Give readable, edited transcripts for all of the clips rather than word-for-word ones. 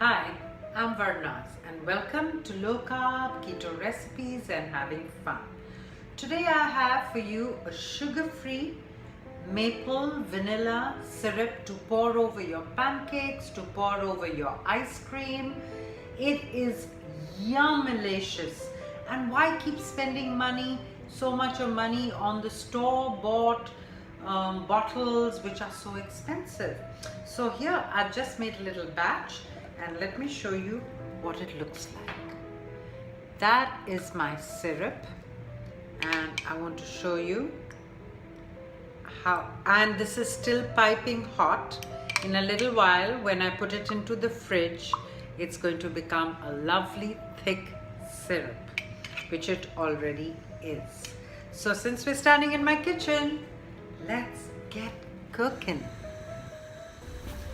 Hi, I'm Varnaz and welcome to Low Carb Keto Recipes and Having Fun. Today I have for you a sugar-free maple vanilla syrup to pour over your pancakes, to pour over your ice cream. It is yummalicious. And why keep spending so much of money on the store-bought bottles which are so expensive? So here I've just made a little batch and let me show you what it looks like. That is my syrup and I want to show you how, and this is still piping hot. In a little while when I put it into the fridge, it's going to become a lovely thick syrup, which it already is. So since we're standing in my kitchen, let's get cooking.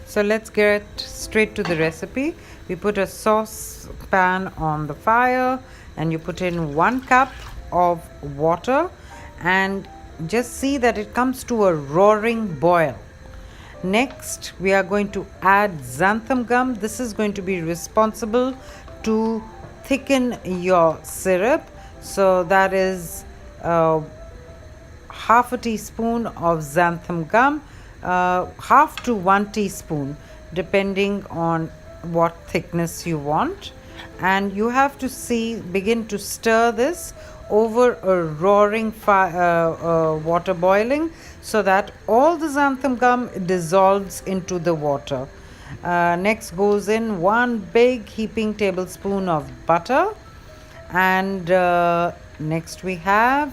So let's get straight to the recipe. We put a saucepan on the fire and you put in 1 cup of water and just see that it comes to a roaring boil. Next, we are going to add xanthan gum. This is going to be responsible to thicken your syrup. So that is half a teaspoon of xanthan gum, half to 1 teaspoon depending on what thickness you want, and you have to begin to stir this over a roaring water boiling so that all the xanthan gum dissolves into the water. Next goes in 1 big heaping tablespoon of butter, and next we have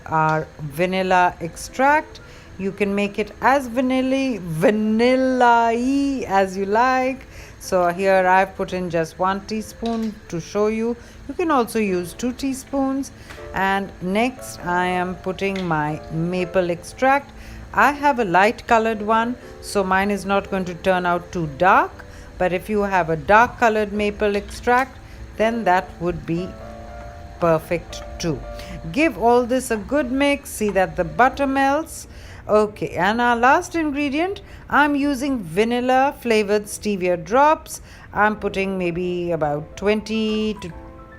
our vanilla extract. You can make it as vanilla-y as you like. So here I've put in just 1 teaspoon to show you. You can also use 2 teaspoons. And next I am putting my maple extract. I have a light colored one, so mine is not going to turn out too dark. But if you have a dark colored maple extract, then that would be perfect too. Give all this a good mix. See that the butter melts. Okay, and our last ingredient, I'm using vanilla flavored stevia drops. I'm putting maybe about 20 to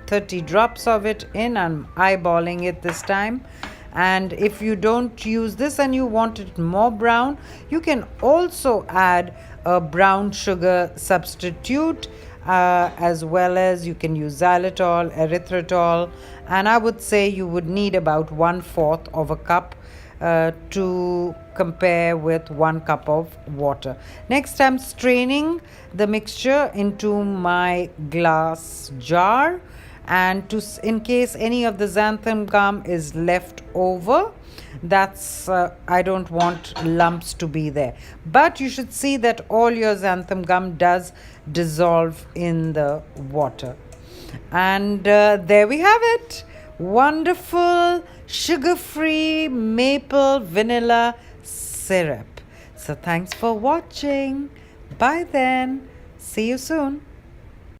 30 drops of it in. I'm eyeballing it this time. And if you don't use this and you want it more brown, you can also add a brown sugar substitute, as well as you can use xylitol, erythritol, and I would say you would need about 1/4 of a cup to compare with 1 cup of water. Next, I'm straining the mixture into my glass jar, and in case any of the xanthan gum is left over, that's I don't want lumps to be there, but you should see that all your xanthan gum does dissolve in the water. And there we have it. Wonderful sugar-free maple vanilla syrup. So thanks for watching. Bye then. See you soon.